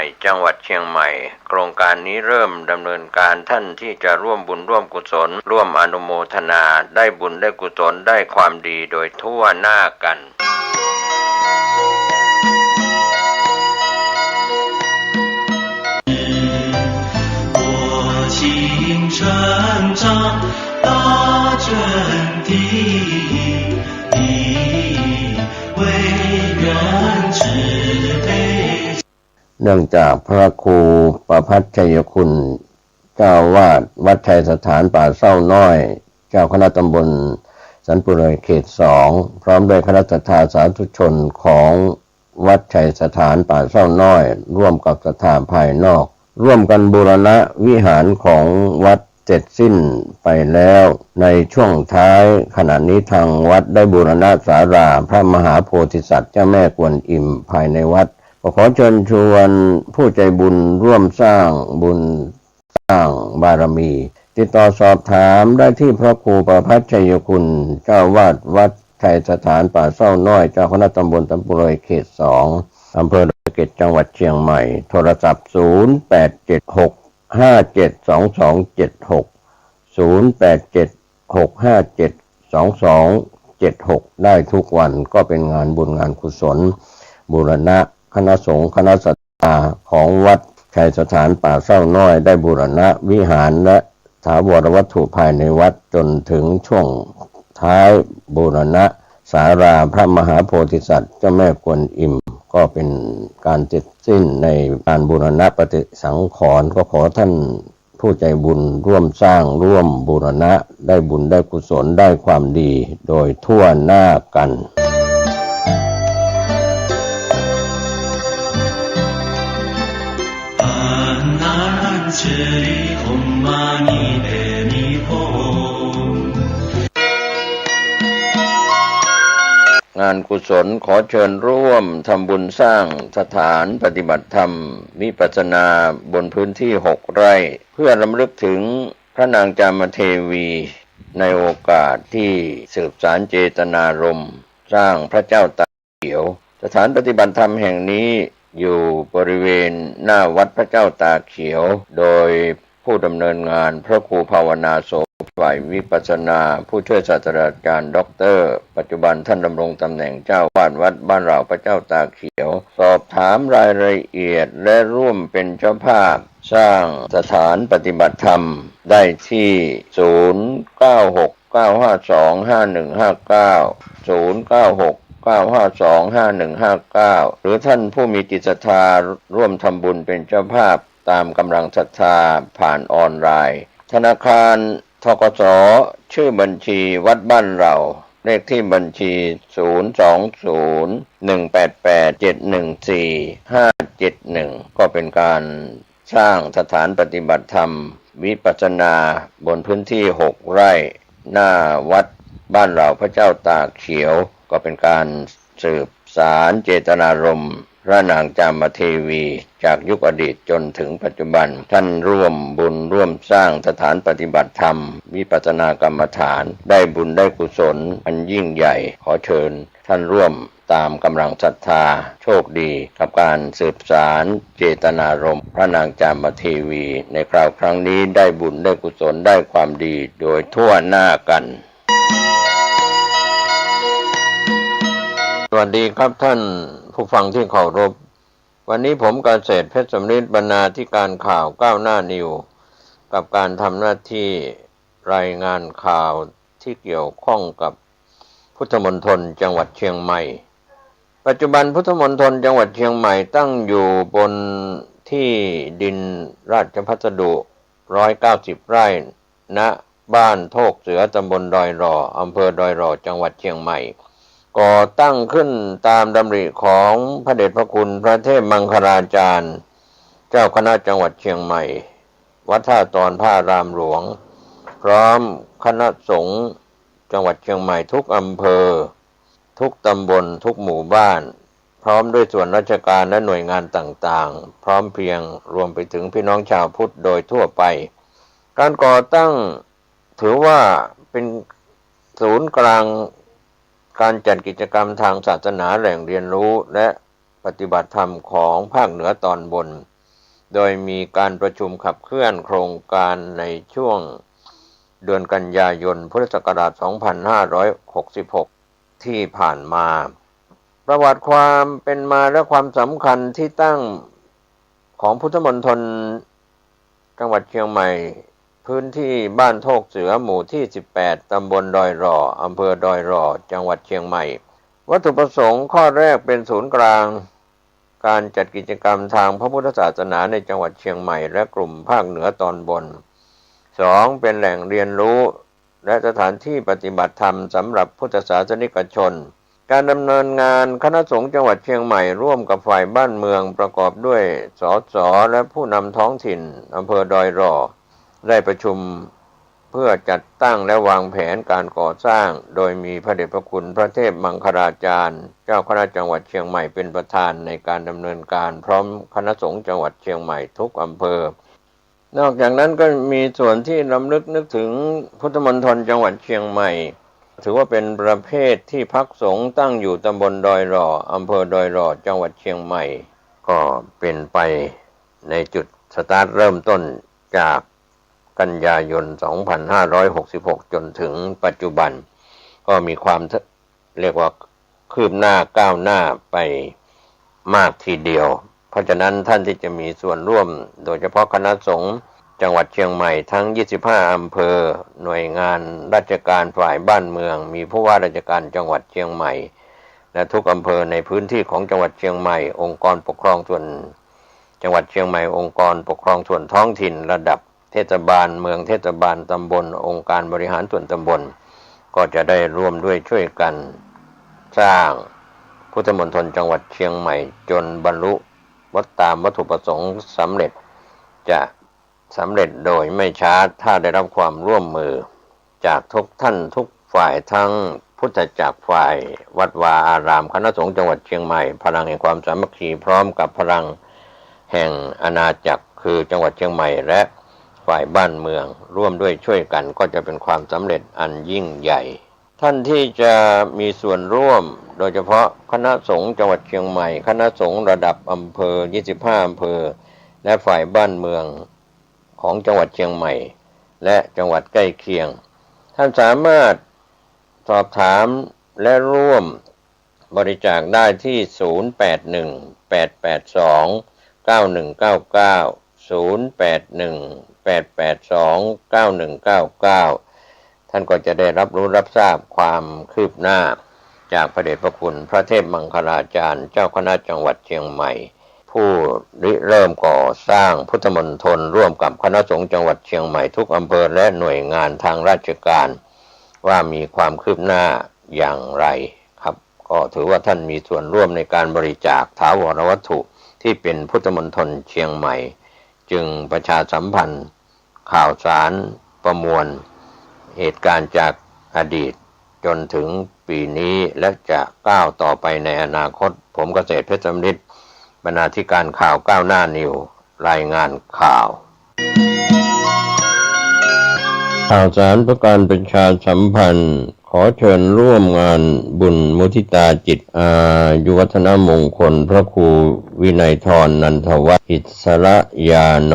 ม่จังหวัดเชียงใหม่โครงการนี้เริ่มดำเนินการท่านที่จะร่วมบุญร่วมกุศลร่วมอนุโมทนาได้บุญได้กุศลได้ความดีโดยทั่วหน้ากัน成长大阵地为愿之悲เนื่องจากพระครูประภัสชัยคุณเจ้าวาดวัดชัยสถานป่าเศร้าน้อยเจ้าคณะตำบลสันปุเรเขต2พร้อมด้วยคณะศรัทธาสาธุชนของวัดชัยสถานป่าเศร้าน้อยร่วมกับศรัทธาภายนอกร่วมกันบูรณะวิหารของวัดเสร็จสิ้นไปแล้วในช่วงท้ายขณะนี้ทางวัดได้บูรณะศาลาพระมหาโพธิสัตว์เจ้าแม่กวนอิมภายในวัดขอเชิญชวนผู้ใจบุญร่วมสร้างบุญสร้างบารมีติดต่อสอบถามได้ที่พระครูประภัสชัยคุณเจ้าวาดวัดชัยสถานป่าเศร้าน้อยเจ้าคณะตำบลสันปุเรเขต2อำเภอดอยสะเก็ดจังหวัดเชียงใหม่โทรศัพท์0876572276ได้ทุกวันก็เป็นงานบุญงานกุศลบูรณะคณะสงฆ์คณะศรัทธาของวัดชัยสถานป่าเศร้าน้อยได้บูรณะวิหารและถาวรวัตถุภายในวัดจนถึงช่วงท้ายบูรณะศาลาพระมหาโพธิสัตว์เจ้าแม่กวนอิมก็เป็นการเสร็จสิ้นในการบูรณะปฏิสังขรณ์ก็ขอท่านผู้ใจบุญร่วมสร้างร่วมบูรณะได้บุญได้กุศลได้ความดีโดยทั่วหน้ากัน这里唵嘛呢呗咪吽งานกุศลขอเชิญร่วมทำบุญสร้างสถานปฏิบัติธรรมวิปัสสนาบนพื้นที่6 ไร่เพื่อรำลึกถึงพระนางจามเทวีในโอกาสที่สืบสานเจตนารมณ์สร้างพระเจ้าตากเขียวสถานปฏิบัติธรรมแห่งนี้อยู่บริเวณหน้าวัดพระเจ้าตากเขียวโดยผู้ดำเนินงานพระครูภาวนาโสฝ่ายวิปัสสนาผู้ช่วยศาสตราจารย์ด็อกเตอร์ปัจจุบันท่านดำรงตำแหน่งเจ้าวาดวัดบ้านเราพระเจ้าตากเขียวสอบถามรายละเอียดและร่วมเป็นเจ้าภาพสร้างสถานปฏิบัติธรรมได้ที่09695159 หรือท่านผู้มีจิตศรัทธาร่วมทำบุญเป็นเจ้าภาพตามกำลังศรัทธาผ่านออนไลน์ธนาคารธกส.ชื่อบัญชีวัดบ้านเราเลขที่บัญชี020188714571ก็เป็นการสร้างสถานปฏิบัติธรรมวิปัสสนาบนพื้นที่6 ไร่หน้าวัดบ้านเราพระเจ้าตากเขียวก็เป็นการสืบสานเจตนารมณ์พระนางจามเทวีจากยุคอดีตจนถึงปัจจุบันท่านร่วมบุญร่วมสร้างสถานปฏิบัติธรรมวิปัสสนากรรมฐานได้บุญได้กุศลอันยิ่งใหญ่ขอเชิญท่านร่วมตามกำลังศรัทธาโชคดีกับการสืบสานเจตนารมณ์พระนางจามเทวีในคราวครั้งนี้ได้บุญได้กุศลได้ความดีโดยทั่วหน้ากันสวัสดีครับท่านผู้ฟังที่เคารพวันนี้ผมเกษตรเพชรสำริดบรรณาธิการข่าวก้าวหน้านิวกับการทำหน้าที่รายงานข่าวที่เกี่ยวข้องกับพุทธมณฑลจังหวัดเชียงใหม่ปัจจุบันพุทธมณฑลจังหวัดเชียงใหม่ตั้งอยู่บนที่ดินราชพัสดุ190 ไร่ณบ้านโทกเสือตำบลดอยหล่ออำเภอดอยหล่อจังหวัดเชียงใหม่ก่อตั้งขึ้นตามดำริของพระเดชพระคุณพระเทพมังคลาจารย์เจ้าคณะจังหวัดเชียงใหม่วัดท่าตอนพระรามหลวงพร้อมคณะสงฆ์จังหวัดเชียงใหม่ทุกอำเภอทุกตำบลทุกหมู่บ้านพร้อมด้วยส่วนราชการและหน่วยงานต่างๆพร้อมเพรียงรวมไปถึงพี่น้องชาวพุทธโดยทั่วไปการก่อตั้งถือว่าเป็นศูนย์กลางการจัดกิจกรรมทางศาสนาแหล่งเรียนรู้และ ปฏิบัติธรรมของภาคเหนือตอนบนโดยมีการประชุมขับเคลื่อนโครงการในช่วงเดือนกันยายนพุทธศักราช 2566 ที่ผ่านมาประวัติความเป็นมาและความสำคัญที่ตั้งของพุทธมณฑลจังหวัดเชียงใหม่พื้นที่บ้านโทกเสือหมู่ที่ 18 ตำบลดอยหล่ออำเภอดอยหล่อจังหวัดเชียงใหม่วัตถุประสงค์ข้อแรกเป็นศูนย์กลางการจัดกิจกรรมทางพระพุทธศาสนาในจังหวัดเชียงใหม่และกลุ่มภาคเหนือตอนบน 2. เป็นแหล่งเรียนรู้และสถานที่ปฏิบัติธรรมสำหรับพุทธศาสนิกชนการดำเนินงานคณะสงฆ์จังหวัดเชียงใหม่ร่วมกับฝ่ายบ้านเมืองประกอบด้วยสสและผู้นำท้องถิ่นอำเภอดอยหล่อได้ประชุมเพื่อจัดตั้งและวางแผนการก่อสร้างโดยมีพระเดชพระคุณพระเทพมังคลาจารย์เจ้าคณะจังหวัดเชียงใหม่เป็นประธานในการดำเนินการพร้อมคณะสงฆ์จังหวัดเชียงใหม่ทุกอำเภอนอกจากนั้นก็มีส่วนที่รำลึกนึกถึงพุทธมณฑลจังหวัดเชียงใหม่ถือว่าเป็นประเภทที่พักสงฆ์ตั้งอยู่ตำบลดอยหล่ออำเภอดอยหล่อจังหวัดเชียงใหม่ก็เป็นไปในจุดสตาร์ทเริ่มต้นจากกันยายน 2566 จนถึงปัจจุบันก็มีความเรียกว่าคืบหน้าก้าวหน้าไปมากทีเดียวเพราะฉะนั้นท่านที่จะมีส่วนร่วมโดยเฉพาะคณะสงฆ์จังหวัดเชียงใหม่ทั้ง 25 อำเภอหน่วยงานราชการฝ่ายบ้านเมืองมีผู้ว่าราชการจังหวัดเชียงใหม่และทุกอำเภอในพื้นที่ของจังหวัดเชียงใหม่องค์กรปกครองส่วนจังหวัดเชียงใหม่องค์กรปกครองส่วนท้องถิ่นระดับเทศบาลเมืองเทศบาลตำบลองค์การบริหารส่วนตำบลก็จะได้ร่วมด้วยช่วยกันสร้างพุทธมณฑลจังหวัดเชียงใหม่จนบรรลุตามวัตถุประสงค์สำเร็จจะสำเร็จโดยไม่ช้าถ้าได้รับความร่วมมือจากทุกท่านทุกฝ่ายทั้งพุทธจักรฝ่ายวัดวาอารามคณะสงฆ์จังหวัดเชียงใหม่พลังแห่งความสามัคคีพร้อมกับพลังแห่งอาณาจักรคือจังหวัดเชียงใหม่และฝ่ายบ้านเมืองร่วมด้วยช่วยกันก็จะเป็นความสำเร็จอันยิ่งใหญ่ท่านที่จะมีส่วนร่วมโดยเฉพาะคณะสงฆ์จังหวัดเชียงใหม่คณะสงฆ์ระดับอำเภอ 25 อำเภอและฝ่ายบ้านเมืองของจังหวัดเชียงใหม่และจังหวัดใกล้เคียงท่านสามารถสอบถามและร่วมบริจาคได้ที่ 0818829199 0818829199 ท่านก็จะได้รับรู้รับทราบความคืบหน้าจากพระเดชพระคุณพระเทพมังคลาจารย์เจ้าคณะจังหวัดเชียงใหม่ผู้ริเริ่มก่อสร้างพุทธมณฑลร่วมกับคณะสงฆ์จังหวัดเชียงใหม่ทุกอำเภอและหน่วยงานทางราชการว่ามีความคืบหน้าอย่างไรครับก็ถือว่าท่านมีส่วนร่วมในการบริจาคถาวรวัตถุที่เป็นพุทธมณฑลเชียงใหม่จึงประชาสัมพันธ์ข่าวสารประมวลเหตุการณ์จากอดีตจนถึงปีนี้และจะก้าวต่อไปในอนาคตผมเกษตรเพชรสำริดบรรณาธิการข่าวก้าวหน้านิวรายงานข่าวสารเพื่อการประชาสัมพันธ์ขอเชิญร่วมงานบุญมุทิตาจิตอายุวัฒนมงคลพระครูวินัยธรนันทวัฒน์อิสระยาโน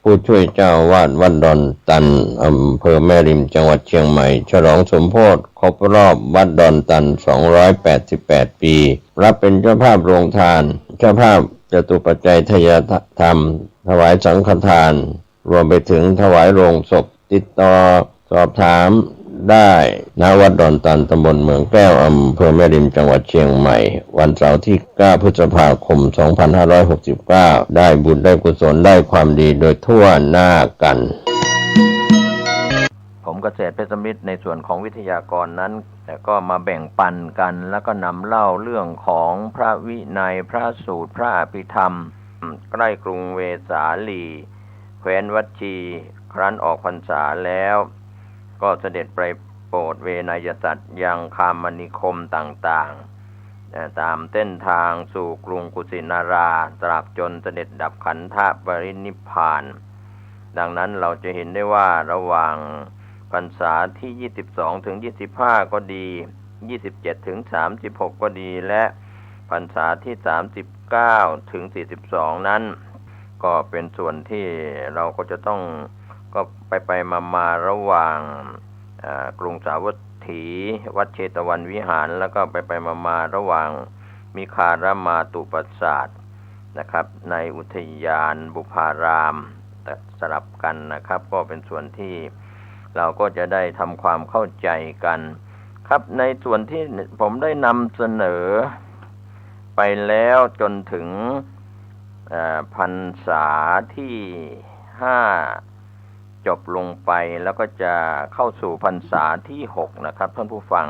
ผู้ช่วยเจ้าวาดวัดดอนตันอำเภอแม่ริมจังหวัดเชียงใหม่ฉลองสมโภชครบรอบวัดดอนตัน288 ปีรับเป็นเจ้าภาพโรงทานเจ้าภาพจตุปัจจัยทายธรรมถวายสังฆทานรวมไปถึงถวายโรงศพติดต่อสอบถามได้ณวัดดอนตันตำบลเมืองแก้วอำเภอแม่ริมจังหวัดเชียงใหม่วันเสาร์ที่ 9 พฤษภาคม 2569 ได้บุญได้กุศลได้ความดีโดยทั่วหน้ากันผมเกษตรเพชรสมิทธิ์ในส่วนของวิทยากรนั้นแต่ก็มาแบ่งปันกันแล้วก็นำเล่าเรื่องของพระวินัยพระสูตรพระอภิธรรมใกล้กรุงเวสาลีแคว้นวัดชีครั้นออกพรรษาแล้วก็เสด็จไปโปรดเวนยสัตว์ยังคามนิคมต่างๆตามเส้นทางสู่กรุงกุสินาราตราบจนเสด็จดับขันธปรินิพพานดังนั้นเราจะเห็นได้ว่าระหว่างพรรษาที่22ถึง25ก็ดี27ถึง36ก็ดีและพรรษาที่ 39ถึง42นั้นก็เป็นส่วนที่เราก็จะต้องก็ไปมาระหว่างกรุงสาวัตถีวัดเชตวันวิหารแล้วก็ไปมาระหว่างมิคารมาตุปราสาทนะครับในอุทยานบุพารามสลับกันนะครับก็เป็นส่วนที่เราก็จะได้ทำความเข้าใจกันครับในส่วนที่ผมได้นำเสนอไปแล้วจนถึงพรรษาที่5จบลงไปแล้วก็จะเข้าสู่พรรษาที่6นะครับท่านผู้ฟัง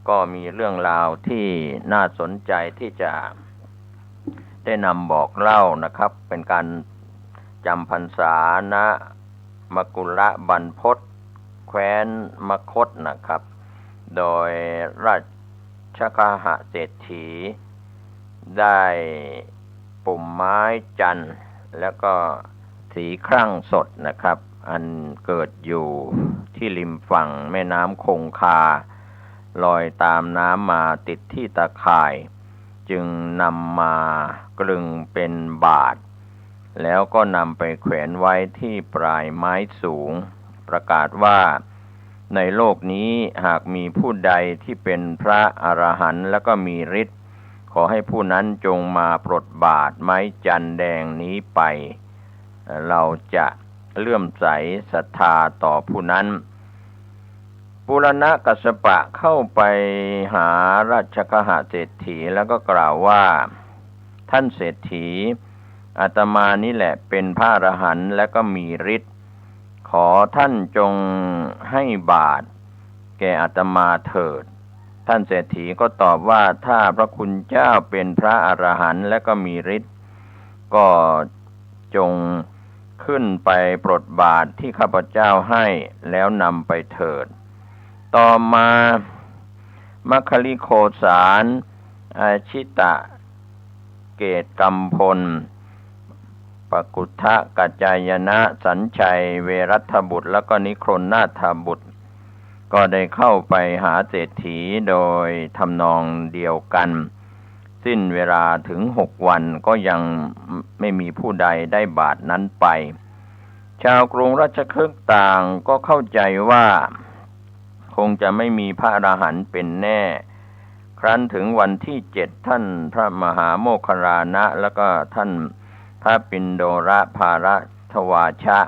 ก็มีเรื่องราวที่น่าสนใจที่จะได้นำบอกเล่านะครับเป็นการจำพรรษาณมกุฬบรรพตแคว้นมคธนะครับโดยราชคหเศรษฐีได้ปุ่มไม้จันทร์แล้วก็สีครั่งสดนะครับอันเกิดอยู่ที่ริมฝั่งแม่น้ำคงคาลอยตามน้ำมาติดที่ตะข่ายจึงนำมากลึงเป็นบาทแล้วก็นำไปแขวนไว้ที่ปลายไม้สูงประกาศว่าในโลกนี้หากมีผู้ใดที่เป็นพระอรหันต์แล้วก็มีฤทธิ์ขอให้ผู้นั้นจงมาปลดบาทไม้จันทร์แดงนี้ไปเราจะเลื่อมใสศรัทธาต่อผู้นั้นปุรณกัสสปะเข้าไปหาราชคหเศรษฐีแล้วก็กล่าวว่าท่านเศรษฐีอาตมานี่แหละเป็นพระอรหันต์และก็มีฤทธิ์ขอท่านจงให้บาตรแก่อาตมาเถิดท่านเศรษฐีก็ตอบว่าถ้าพระคุณเจ้าเป็นพระอรหันต์และก็มีฤทธิ์ก็จงขึ้นไปปลดบาตรที่ข้าพเจ้าให้แล้วนำไปเถิดต่อมามัคคลิโคสารอาชิตะเกตกัมพลปกุฏทะกัจจายนะสัญชัยเวรัตถบุตรแล้วก็นิครนนาถบุตรก็ได้เข้าไปหาเศรษฐีโดยทำนองเดียวกันสิ้นเวลาถึง6 วันก็ยังไม่มีผู้ใดได้บาตรนั้นไปชาวกรุงราชคฤห์ต่างก็เข้าใจว่าคงจะไม่มีพระอรหันต์เป็นแน่ครั้นถึงวันที่7ท่านพระมหาโมคคัลลานะแล้วก็ท่านพระปิณโดรภารทวาชะ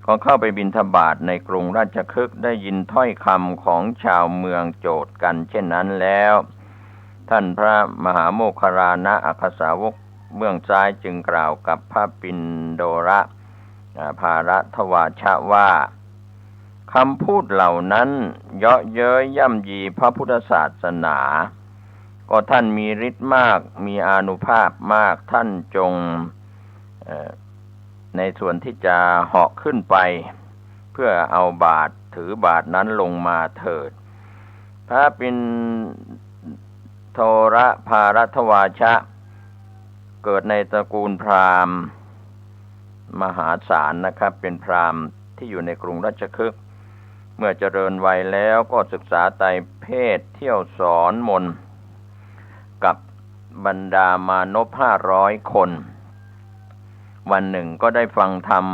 ก็เข้าไปบิณฑบาตในกรุงราชคฤห์ได้ยินถ้อยคำของชาวเมืองโจทย์กันเช่นนั้นแล้วท่านพระมหาโมคคัลลานะอัคคสาวกเบื้องซ้ายจึงกล่าวกับพระปิณโดรภารทวาชะว่าคำพูดเหล่านั้นเยาะเย้ยย่ำยีพระพุทธศาสนาก็ท่านมีฤทธิ์มากมีอานุภาพมากท่านจงในส่วนที่จะเหาะขึ้นไปเพื่อเอาบาตรถือบาตรนั้นลงมาเถิดพระปิณโทรภารทวาชะเกิดในตระกูลพราหมณ์มหาศาลนะครับเป็นพราหมณ์ที่อยู่ในกรุงราชคฤห์เมื่อเจริญวัยแล้วก็ศึกษาไตรเพศเที่ยวสอนมนต์กับบรรดามานพ500 คนวันหนึ่งก็ได้ฟังธรรม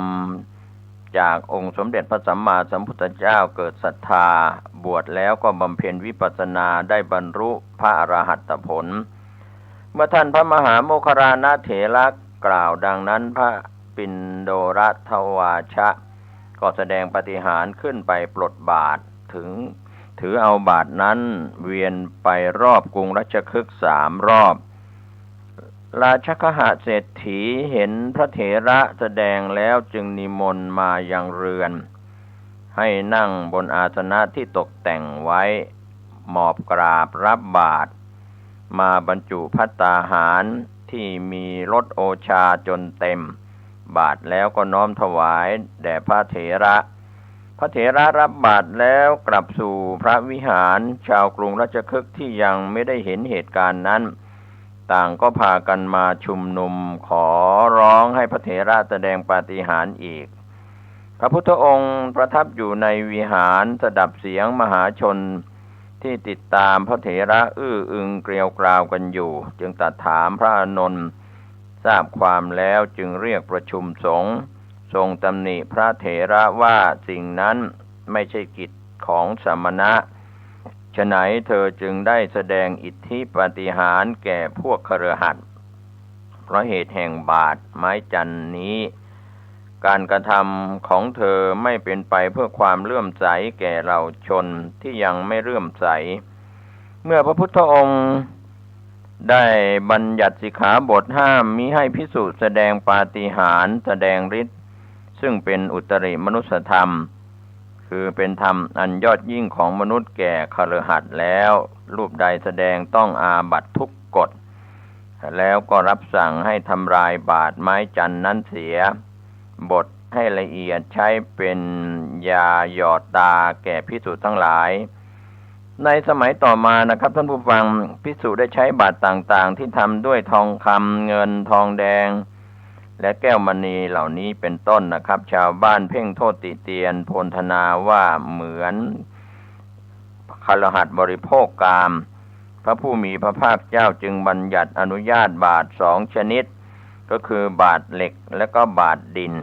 จากองค์สมเด็จพระสัมมาสัมพุทธเจ้าเกิดศรัทธาบวชแล้วก็บำเพ็ญวิปัสสนาได้บรรลุพระอรหัตผลเมื่อท่านพระมหาโมคคัลลานะเถระกล่าวดังนั้นพระปิณโดรทวาชะก็แสดงปาฏิหาริย์ขึ้นไปปลดบาตรถือเอาบาตรนั้นเวียนไปรอบกรุงรัชคฤห์3 รอบราชคหเศรษฐีเห็นพระเถระแสดงแล้วจึงนิมนต์มายังเรือนให้นั่งบนอาสนะที่ตกแต่งไว้หมอบกราบรับบาตรมาบรรจุภัตตาหารที่มีรสโอชาจนเต็มบาตรแล้วก็น้อมถวายแด่พระเถระพระเถระรับบาตรแล้วกลับสู่พระวิหารชาวกรุงราชคฤห์ที่ยังไม่ได้เห็นเหตุการณ์นั้นต่างก็พากันมาชุมนุมขอร้องให้พระเถระแสดงปาฏิหาริย์อีกพระพุทธองค์ประทับอยู่ในวิหารสดับเสียงมหาชน ที่ติดตามพระเถระอื้ออึงเกลียวกราวกันอยู่จึงตรัสถามพระอานนท์ทราบความแล้วจึงเรียกประชุมสงฆ์ทรงตำหนิพระเถระว่าสิ่งนั้นไม่ใช่กิจของสมณะฉะไหนเธอจึงได้แสดงอิทธิปาฏิหาริย์แก่พวกคฤหัสถ์เพราะเหตุแห่งบาทไม้จันนี้การกระทำของเธอไม่เป็นไปเพื่อความเลื่อมใสแก่เราชนที่ยังไม่เลื่อมใสเมื่อพระพุทธองค์ได้บัญญัติสิกขาบทห้ามมิให้ภิกษุแสดงปาฏิหาริย์แสดงฤทธิ์ซึ่งเป็นอุตริมนุสธรรมคือเป็นธรรมอันยอดยิ่งของมนุษย์แก่คฤหัสถ์แล้วรูปใดแสดงต้องอาบัติทุกกฎแล้วก็รับสั่งให้ทำลายบาทไม้จันนั้นเสียบทให้ละเอียดใช้เป็นยาหยอดตาแก่ภิกษุทั้งหลายในสมัยต่อมานะครับท่านผู้ฟังภิกษุได้ใช้บาตรต่างๆที่ทำด้วยทองคำเงินทองแดงและแก้วมณีเหล่านี้เป็นต้นนะครับชาวบ้านเพ่งโทษติเตียนโพลธนาว่าเหมือนคฤหัสถ์บริโภคกามพระผู้มีพระภาคเจ้าจึงบัญญัติอนุญาตบาตร2ชนิดก็คือบาตรเหล็กและก็บาตรดิน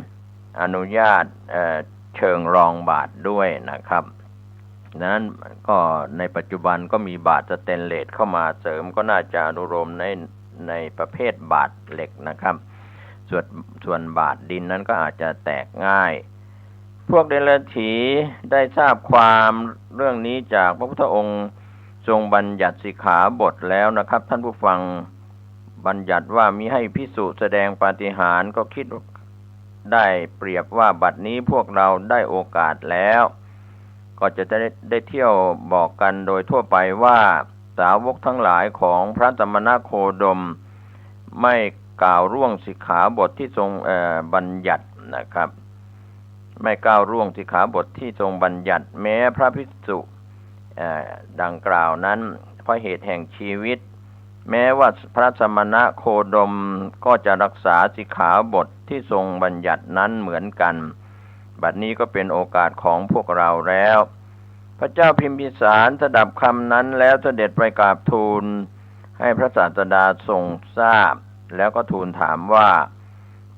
อนุญาตเชิงรองบาตรด้วยนะครับนั้นก็ในปัจจุบันก็มีบาตรสเตนเลสเข้ามาเสริมก็น่าจะอนุโลมในประเภทบาตรเหล็กนะครับส่วนบาตรดินนั้นก็อาจจะแตกง่ายพวกเดรัจฉีได้ทราบความเรื่องนี้จากพระพุทธองค์ทรงบัญญัติสิกขาบทแล้วนะครับท่านผู้ฟังบัญญัติว่ามิให้ภิกษุแสดงปาฏิหาริย์ก็คิดได้เปรียบว่าบัดนี้พวกเราได้โอกาสแล้วก็จะได้เที่ยวบอกกันโดยทั่วไปว่าสาวกทั้งหลายของพระสมณโคดมไม่กล่าวร่วงสิกขาบทที่ทรงบัญญัตินะครับไม่กล่าวร่วงสิกขาบทที่ทรงบัญญัติแม้พระภิกษุดังกล่าวนั้นเพราะเหตุแห่งชีวิตแม้ว่าพระสมณโคดมก็จะรักษาสิกขาบทที่ทรงบัญญัตินั้นเหมือนกันบัดนี้ก็เป็นโอกาสของพวกเราแล้วพระเจ้าพิมพิสารสดับคำนั้นแล้วเสด็จไปกราบทูลให้พระศาสดาทรงทราบแล้วก็ทูลถามว่า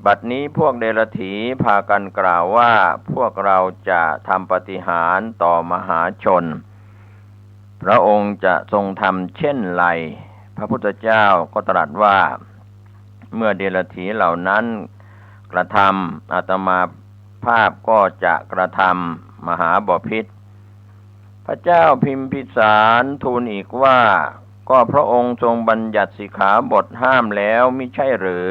บัดนี้พวกเดรัจฉีพากันกล่าวว่าพวกเราจะทำปาฏิหาริย์ต่อมหาชนพระองค์จะทรงทำเช่นไรพระพุทธเจ้าก็ตรัสว่าเมื่อเดรัจฉีเหล่านั้นกระทำอาตมาภาพก็จะกระทำมหาบพิตรพระเจ้าพิมพิสารทูลอีกว่าก็พระองค์ทรงบัญญัติสิกขาบทห้ามแล้วมิใช่หรือ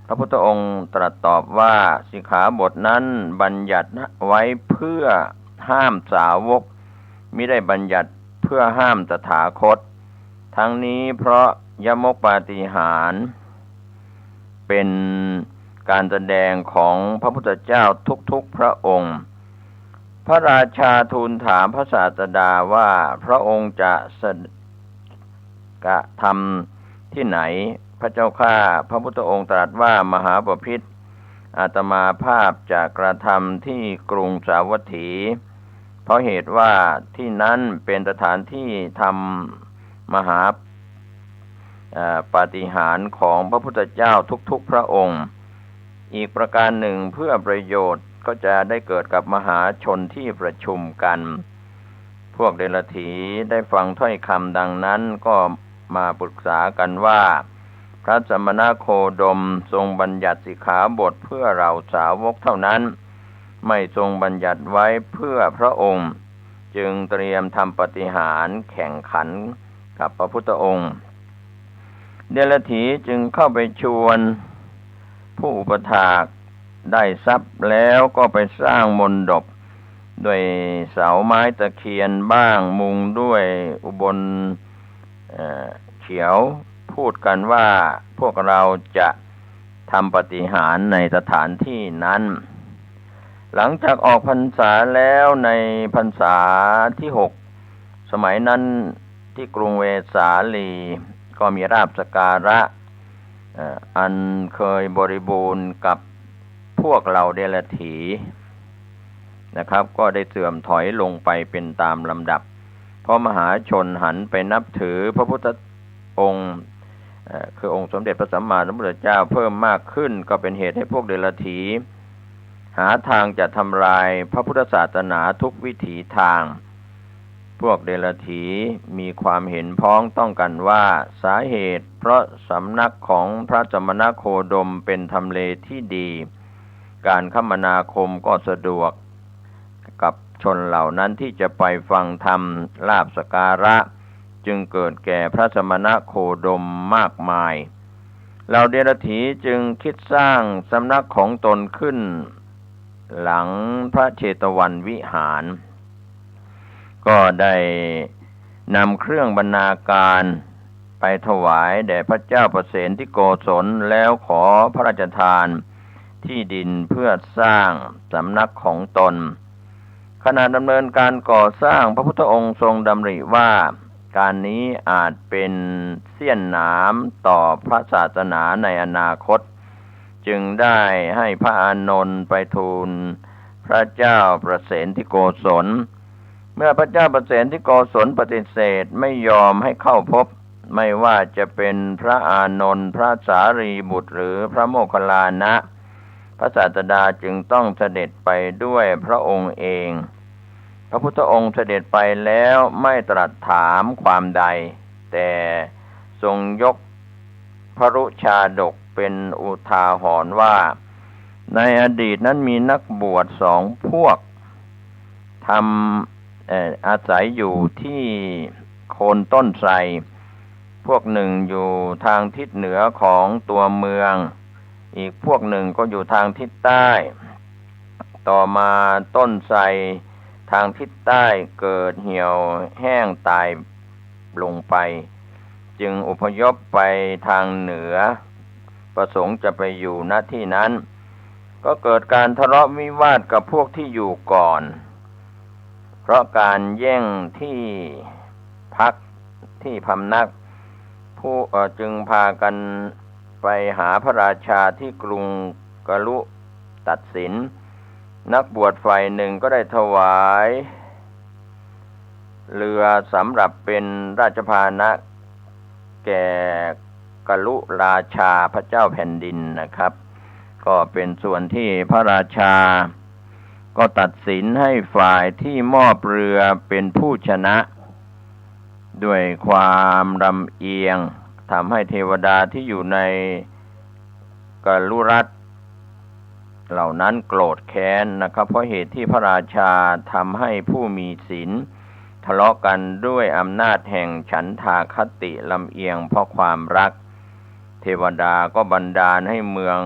พระพุทธองค์ตรัสตอบว่าสิกขาบทนั้นบัญญัติไว้เพื่อห้ามสาวกมิได้บัญญัติเพื่อห้ามตถาคตทั้งนี้เพราะยมกปาฏิหาริย์เป็นการแสดงของพระพุทธเจ้าทุกๆพระองค์พระราชาทูลถามพระศาสดาว่าพระองค์จะกระทำที่ไหนพระเจ้าข้าพระพุทธองค์ตรัสว่ามหาบพิตรอาตมาภาพจะกระทำที่กรุงสาวัตถีเพราะเหตุว่าที่นั้นเป็นสถานที่ทำมหาปาฏิหาริย์ของพระพุทธเจ้าทุกๆพระองค์อีกประการหนึ่งเพื่อประโยชน์ก็จะได้เกิดกับมหาชนที่ประชุมกันพวกเดรัจฉีได้ฟังถ้อยคำดังนั้นก็มาปรึกษากันว่าพระสมณโคดมทรงบัญญัติสิกขาบทเพื่อเราสาวกเท่านั้นไม่ทรงบัญญัติไว้เพื่อพระองค์จึงเตรียมทำปาฏิหาริย์แข่งขันกับพระพุทธองค์เดรัจฉีจึงเข้าไปชวนผู้อุปถากได้ทรัพย์แล้วก็ไปสร้างมณฑปด้วยเสาไม้ตะเคียนบ้างมุงด้วยอุบลเขียวพูดกันว่าพวกเราจะทำปาฏิหาริย์ในสถานที่นั้นหลังจากออกพรรษาแล้วในพรรษาที่6สมัยนั้นที่กรุงเวสาลีก็มีราบสการะอันเคยบริบูรณ์กับพวกเราเดรัจฉีนะครับก็ได้เสื่อมถอยลงไปเป็นตามลำดับ เพราะมหาชนหันไปนับถือพระพุทธองค์คือองค์สมเด็จพระสัมมาสัมพุทธเจ้าเพิ่มมากขึ้นก็เป็นเหตุให้พวกเดรัจฉีหาทางจะทำลายพระพุทธศาสนาทุกวิถีทางพวกเดรัจฉีมีความเห็นพ้องต้องกันว่าสาเหตุเพราะสำนักของพระสมณโคดมเป็นทำเลที่ดีการคมนาคมก็สะดวกกับชนเหล่านั้นที่จะไปฟังธรรมลาภสักการะจึงเกิดแก่พระสมณโคดมมากมายเหล่าเดรัจฉีจึงคิดสร้างสำนักของตนขึ้นหลังพระเชตวันวิหารก็ได้นำเครื่องบรรณาการไปถวายแด่พระเจ้าประเสนที่โกศลแล้วขอพระราชทานที่ดินเพื่อสร้างสำนักของตนขณะดำเนินการก่อสร้างพระพุทธองค์ทรงดำริว่าการนี้อาจเป็นเสี้ยนหนามต่อพระศาสนาในอนาคตจึงได้ให้พระอานนท์ไปทูลพระเจ้าประเสนที่โกศลเมื่อพระเจ้าประเสนที่โกศลปฏิเสธไม่ยอมให้เข้าพบไม่ว่าจะเป็นพระอานนท์พระสารีบุตรหรือพระโมคคัลลานะพระศาสดาจึงต้องเสด็จไปด้วยพระองค์เองพระพุทธองค์เสด็จไปแล้วไม่ตรัสถามความใดแต่ทรงยกพรุชาดกเป็นอุทาหรณ์ว่าในอดีตนั้นมีนักบวช2 พวกอาศัยอยู่ที่โคนต้นไทรพวกหนึ่งอยู่ทางทิศเหนือของตัวเมืองอีกพวกหนึ่งก็อยู่ทางทิศใต้ต่อมาต้นไทรทางทิศใต้เกิดเหี่ยวแห้งตายลงไปจึงอพยพไปทางเหนือประสงค์จะไปอยู่ณที่นั้นก็เกิดการทะเลาะวิวาทกับพวกที่อยู่ก่อนเพราะการแย่งที่พักที่พำนักผู้จึงพากันไปหาพระราชาที่กรุงกลุตัดสินนักบวชฝ่ายหนึ่งก็ได้ถวายเรือสำหรับเป็นราชพาหนะแก่กลุราชาพระเจ้าแผ่นดินนะครับก็เป็นส่วนที่พระราชาก็ตัดสินให้ฝ่ายที่มอบเรือเป็นผู้ชนะด้วยความลำเอียงทำให้เทวดาที่อยู่ในกลุรัฐเหล่านั้นโกรธแค้นนะครับเพราะเหตุที่พระราชาทำให้ผู้มีศีลทะเลาะกันด้วยอำนาจแห่งฉันทาคติลำเอียงเพราะความรักเทวดาก็บันดาลให้เมือง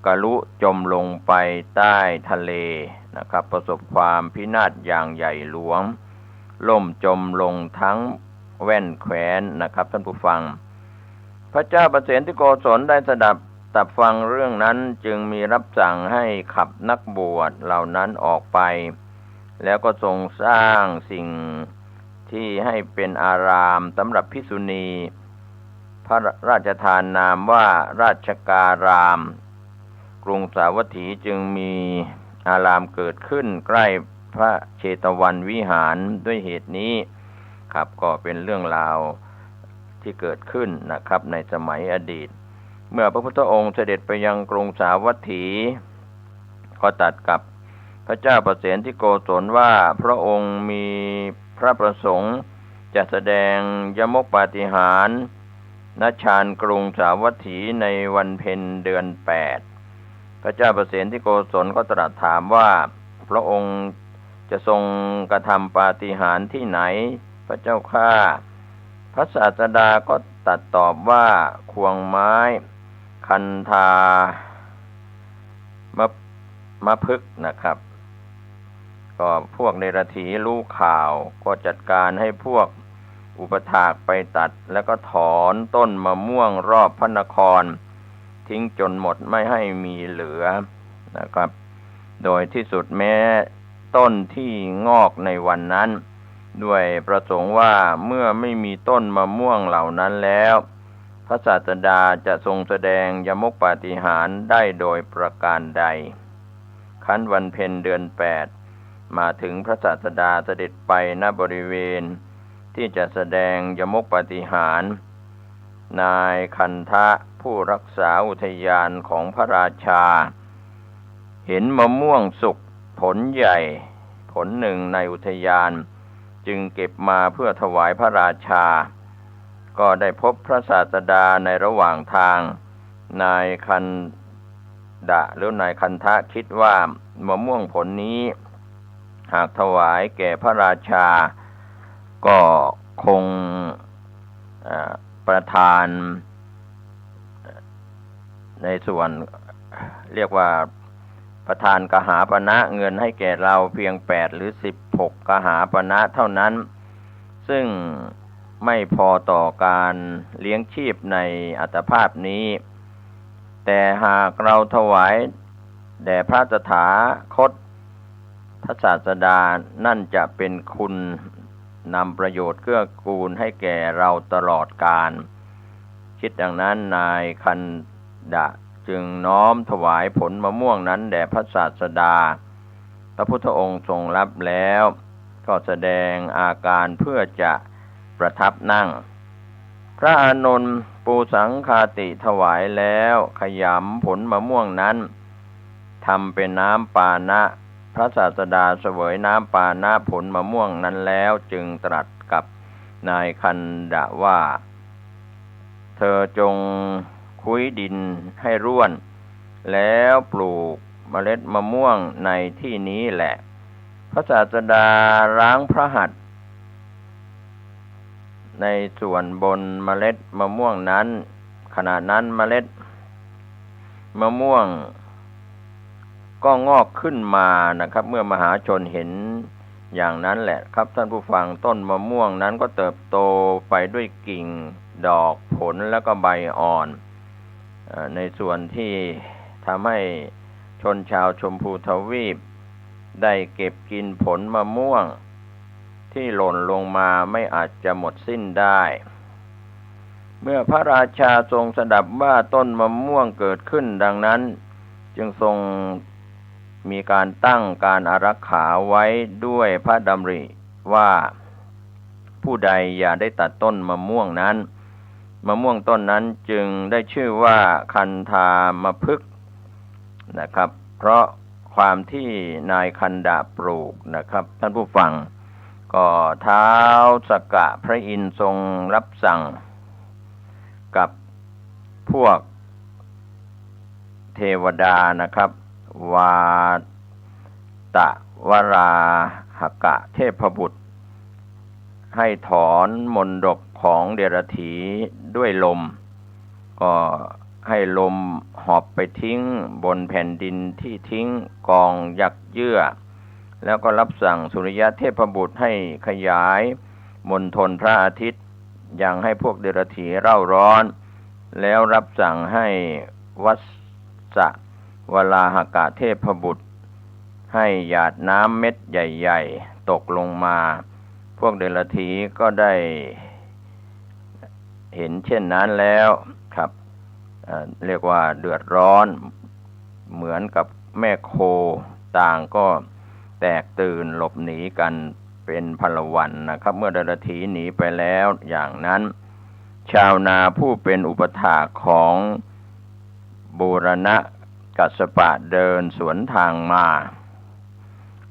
กลุจมลงไปใต้ทะเลนะครับประสบความพินาศอย่างใหญ่หลวงล่มจมลงทั้งแว่นแคว้นนะครับท่านผู้ฟังพระเจ้าประเสนที่โกศลได้สดับฟังเรื่องนั้นจึงมีรับสั่งให้ขับนักบวชเหล่านั้นออกไปแล้วก็ทรงสร้างสิ่งที่ให้เป็นอารามสำหรับภิกษุณีพระราชทานนามว่าราชการามกรุงสาวัตถีจึงมีอารามเกิดขึ้นใกล้พระเชตวันวิหารด้วยเหตุนี้ครับก็เป็นเรื่องราวที่เกิดขึ้นนะครับในสมัยอดีตเมื่อพระพุทธองค์เสด็จไปยังกรุงสาวัตถีก็ตรัสกับพระเจ้าประเสนที่โกศลว่าพระองค์มีพระประสงค์จะแสดงยมกปาฏิหาริย์ณชานกรุงสาวัตถีในวันเพ็ญเดือน8พระเจ้าประเสนที่โกศลก็ตรัสถามว่าพระองค์จะทรงกระทำปาฏิหาริย์ที่ไหนพระเจ้าข้าพระศาสดาก็ตรัสตอบว่าควงไม้คันธามะพฤกษ์นะครับก็พวกเดรัจฉีรู้ข่าวก็จัดการให้พวกอุปถากไปตัดแล้วก็ถอนต้นมะม่วงรอบพระนครทิ้งจนหมดไม่ให้มีเหลือนะครับโดยที่สุดแม้ต้นที่งอกในวันนั้นด้วยประสงค์ว่าเมื่อไม่มีต้นมะม่วงเหล่านั้นแล้วพระศาสดาจะทรงแสดงยมกปาฏิหาริย์ได้โดยประการใดครั้นวันเพ็ญเดือน8 มาถึงพระศาสดาเสด็จไปณบริเวณที่จะแสดงยมกปาฏิหาริย์นายคันทะผู้รักษาอุทยานของพระราชาเห็นมะม่วงสุกผลใหญ่ผลหนึ่งในอุทยานจึงเก็บมาเพื่อถวายพระราชาก็ได้พบพระศาสดาในระหว่างทางนายคันดะหรือนายคันทะคิดว่ามะม่วงผลนี้หากถวายแก่พระราชาก็คงประทานในส่วนเรียกว่าประทานกหาปณะเงินให้แก่เราเพียง8หรือ16กหาปณะเท่านั้นซึ่งไม่พอต่อการเลี้ยงชีพในอัตภาพนี้แต่หากเราถวายแด่พระตถาคตพระศาสดานั่นจะเป็นคุณนำประโยชน์เกื้อกูลให้แก่เราตลอดกาลคิดดังนั้นนายคันดะจึงน้อมถวายผลมะม่วงนั้นแด่พระศาสดาพระพุทธองค์ทรงรับแล้วก็แสดงอาการเพื่อจะประทับนั่งพระอานนท์ปูสังฆาติถวายแล้วขยำผลมะม่วงนั้นทำเป็นน้ำปานะพระศาสดาเสวยน้ำปานะผลมะม่วงนั้นแล้วจึงตรัสกับนายคันดะว่าเธอจงคุ้ยดินให้ร่วนแล้วปลูกเมล็ดมะม่วงในที่นี้แหละพระศาสดาล้างพระหัตถ์ในส่วนบนเมล็ดมะม่วงนั้นขณะนั้นเมล็ดมะม่วงก็งอกขึ้นมานะครับเมื่อมหาชนเห็นอย่างนั้นแหละครับท่านผู้ฟังต้นมะม่วงนั้นก็เติบโตไปด้วยกิ่งดอกผลแล้วก็ใบอ่อนในส่วนที่ทำให้ชนชาวชมพูทวีปได้เก็บกินผลมะม่วงที่หล่นลงมาไม่อาจจะหมดสิ้นได้เมื่อพระราชาทรงสดับว่าต้นมะม่วงเกิดขึ้นดังนั้นจึงทรงมีการตั้งการอารักขาไว้ด้วยพระดำริว่าผู้ใดอย่าได้ตัดต้นมะม่วงนั้นมะม่วงต้นนั้นจึงได้ชื่อว่าคันธามพฤกษ์นะครับเพราะความที่นายคันดะปลูกนะครับท่านผู้ฟังก็ท้าวสักกะพระอินทร์ทรงรับสั่งกับพวกเทวดานะครับวาตะวราหกะเทพบุตรให้ถอนมนดกของเดรัจฉีด้วยลมก็ให้ลมหอบไปทิ้งบนแผ่นดินที่ทิ้งกองยักษ์เยื่อแล้วก็รับสั่งสุริยะเทพบุตรให้ขยายมณฑลพระอาทิตย์ยังให้พวกเดรัจฉีเร่าร้อนแล้วรับสั่งให้วัสสะวราหกะเทพบุตรให้หยาดน้ำเม็ดใหญ่ๆตกลงมาพวกเดรัจฉีก็ได้เห็นเช่นนั้นแล้วครับเรียกว่าเดือดร้อนเหมือนกับแม่โคต่างก็แตกตื่นหลบหนีกันเป็นพลวันนะครับเมื่อเดรัจฉีหนีไปแล้วอย่างนั้นชาวนาผู้เป็นอุปถากของบูรณกัสสปะเดินสวนทางมา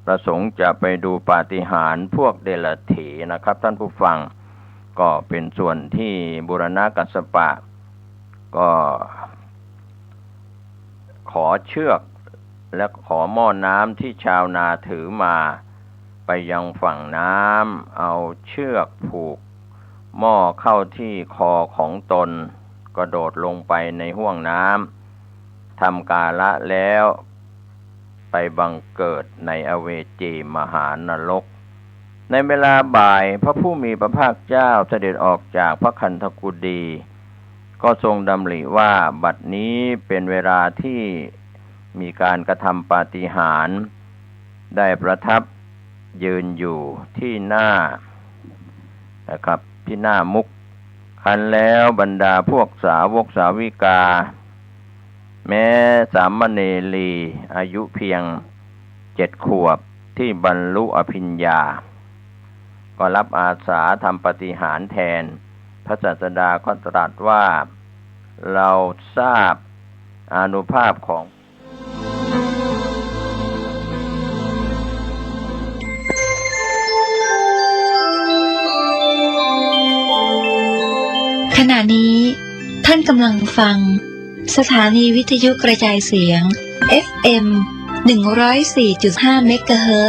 ประสงค์จะไปดูปาฏิหาริย์พวกเดรัจฉีนะครับท่านผู้ฟังก็เป็นส่วนที่บูรณกัสสปะก็ขอเชือกและขอหม้อน้ำที่ชาวนาถือมาไปยังฝั่งน้ำเอาเชือกผูกหม้อเข้าที่คอของตนกระโดดลงไปในห้วงน้ำทำกาละแล้วไปบังเกิดในอเวจีมหานรกในเวลาบ่ายพระผู้มีพระภาคเจ้าเสด็จออกจากพระคันธกุฎีก็ทรงดำริว่าบัดนี้เป็นเวลาที่มีการกระทำปาฏิหาริย์ได้ประทับยืนอยู่ที่หน้านะครับที่หน้ามุขคันแล้วบรรดาพวกสาวกสาวิกาแม้สามเณรีอายุเพียง7 ขวบ ที่บรรลุอภิญญาก็รับอาสาทำปาฏิหาริย์แทนพระศาสดาก็ตรัสว่าเราทราบอานุภาพของขณะนี้ท่านกำลังฟังสถานีวิทยุกระจายเสียง FM 104.5 เมกะเฮิรตซ์